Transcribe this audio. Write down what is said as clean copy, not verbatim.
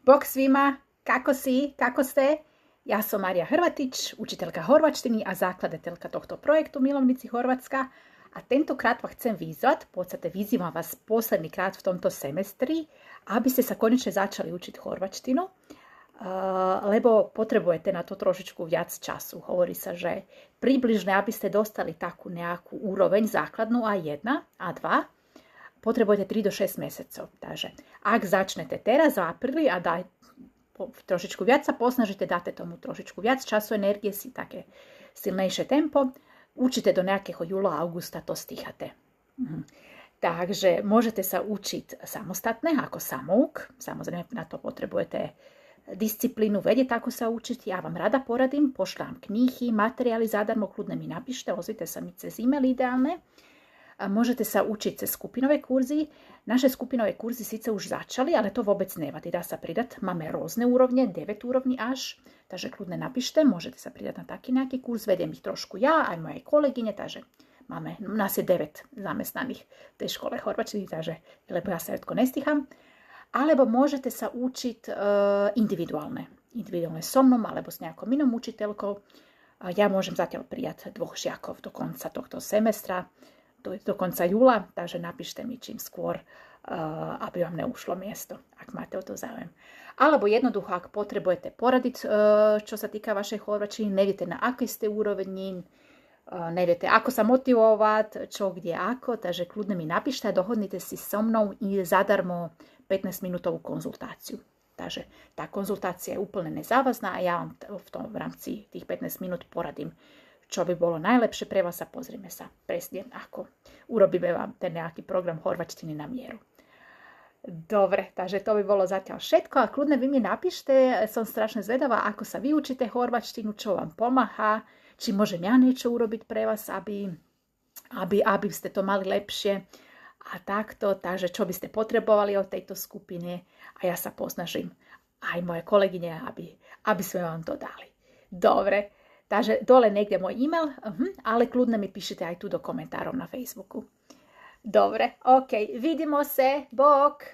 Bok svima, kako si, kako ste? Ja som Marija Hrvatić, učiteľka horvačtiny a zakladateľka tohto projektu Milovnici Horvatska. A tentokrát vás chcem vyzvať, v podstate vyzývam vás posledný krát v tomto semestri, aby ste sa konečne začali učiť horvačtinu, lebo potrebujete na to trošičku viac času. Hovorí sa, že približne, aby ste dostali takú nejakú úroveň základnú A1, A2, potrebujete 3 do 6 mesiacov. Takže ak začnete teraz v apríli a trošičku viac sa posnažite, dáte tomu trošičku viac času, energie, si také silnejšie tempo, učite do nejakého júla, augusta, to stíhate. Takže môžete sa učiť samostatne, ako samouk. Samozrejme, na to potrebujete disciplínu, vedieť, ako sa učiť. Ja vám rada poradím, pošlám knihy, materiály zadarmo, kľudne mi napíšte, ozvite sa mi cez e-mail ideálne. Môžete sa učiť cez skupinové kurzy. Naše skupinové kurzy síce už začali, ale to vôbec nevadí, dá sa pridať. Máme rôzne úrovne, 9 úrovní až, takže kľudne napíšte, môžete sa pridať na taký nejaký kurz, vediem ich trošku ja, aj moje kolegyne, takže nás je 9 zamestnaných v tej škole horvačtiny, takže lebo ja sa všetko nestíham. Alebo môžete sa učiť individuálne so mnou alebo s nejakou inou učiteľkou. Ja môžem zatiaľ prijať 2 žiakov do konca tohto semestra, do konca júla, takže napíšte mi čím skôr, aby vám neušlo miesto, ak máte o to záujem. Alebo jednoducho, ak potrebujete poradiť, čo sa týka vašej horvačtiny, neviete na akej ste úrovni, neviete ako sa motivovať, čo, kde, ako, takže kľudne mi napíšte a dohodnite si so mnou zadarmo 15-minútovú konzultáciu. Takže tá konzultácia je úplne nezávazná a ja vám v rámci tých 15 minút poradím, čo by bolo najlepšie pre vás a pozrime sa presne, ako urobíme vám ten nejaký program horvačtiny na mieru. Dobre, takže to by bolo zatiaľ všetko a kľudne vy mi napíšte, som strašne zvedavá, ako sa vyučíte horvačtinu, čo vám pomáha, či môžem ja niečo urobiť pre vás, aby ste to mali lepšie a takto, takže čo by ste potrebovali od tejto skupiny a ja sa posnažím aj moje kolegyne, aby sme vám to dali. Dobre. Takže dole niekde môj e-mail, ale kľudne mi píšete aj tu do komentárov na Facebooku. Dobre, ok, vidimo se, bok!